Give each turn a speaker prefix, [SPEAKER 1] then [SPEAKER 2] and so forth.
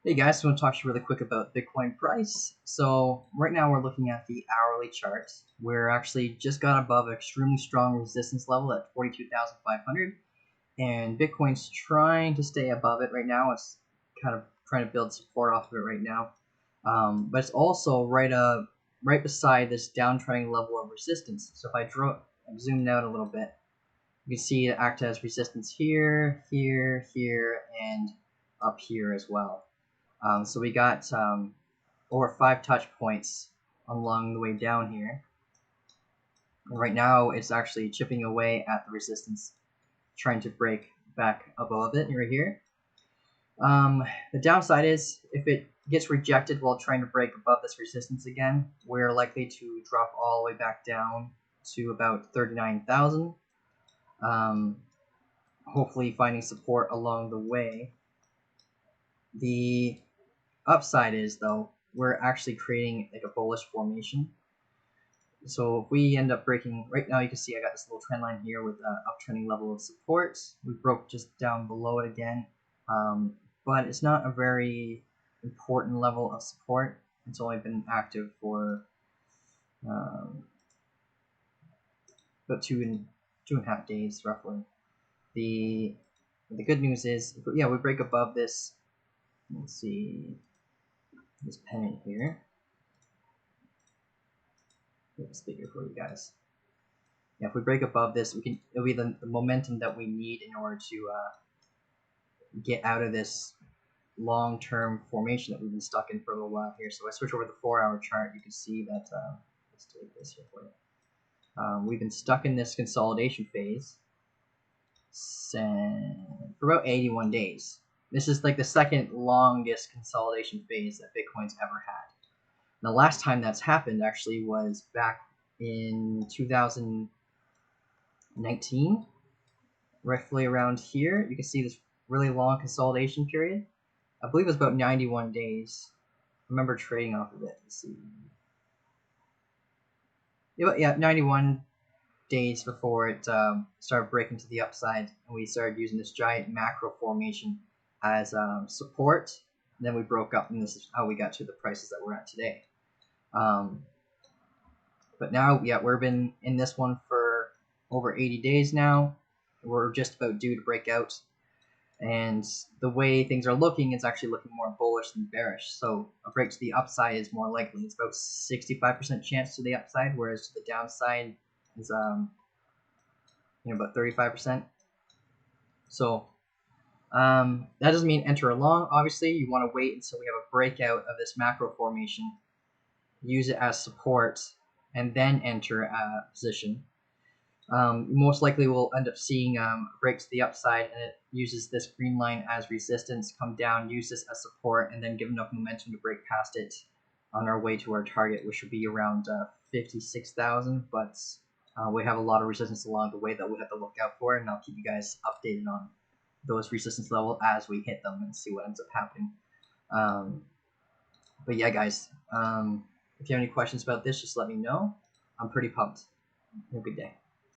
[SPEAKER 1] Hey guys, so I want to talk to you really quick about Bitcoin price. So right now we're looking at the hourly chart. We're actually just got above an extremely strong resistance level at 42,500, and Bitcoin's trying to stay above it right now. It's kind of trying to build support off of it right now, but it's also right beside this downtrending level of resistance. So if I zoom out a little bit, you can see it act as resistance here, here, here, and up here as well. So we got over 5 touch points along the way down here. And right now it's actually chipping away at the resistance, trying to break back above it right here. The downside is if it gets rejected while trying to break above this resistance again, we're likely to drop all the way back down to about 39,000. Hopefully finding support along the way. The upside is, though, we're actually creating like a bullish formation. So if we end up breaking, right now you can see I got this little trend line here with an uptrending level of support. We broke just down below it again, but it's not a very important level of support. It's only been active for about two and a half days roughly. The good news is, yeah, we break above this. Let's see this pennant here. Make this bigger for you guys. Yeah, if we break above this, it'll be the momentum that we need in order to get out of this long-term formation that we've been stuck in for a little while here. So I switch over to the 4-hour chart. You can see that let's take this here for you. We've been stuck in this consolidation phase for about 81 days. This is like the second longest consolidation phase that Bitcoin's ever had. The last time that's happened actually was back in 2019, roughly around here. You can see this really long consolidation period. I believe it was about 91 days. I remember trading off of it. Let's see. Yeah, 91 days before it started breaking to the upside, and we started using this giant macro formation as support. And then we broke up, and this is how we got to the prices that we're at today. But now, yeah, we've been in this one for over 80 days now. We're just about due to break out. And the way things are looking, it's actually looking more bullish than bearish. So a break to the upside is more likely. It's about 65% chance to the upside, whereas to the downside is about 35%. So that doesn't mean enter long. Obviously, you want to wait until we have a breakout of this macro formation, use it as support, and then enter a position. Most likely we'll end up seeing a break to the upside, and it uses this green line as resistance, come down, use this as support, and then give enough momentum to break past it on our way to our target, which would be around 56,000. But we have a lot of resistance along the way that we have to look out for, and I'll keep you guys updated on those resistance levels as we hit them and see what ends up happening. But yeah, guys, if you have any questions about this, just let me know. I'm pretty pumped. Have a good day.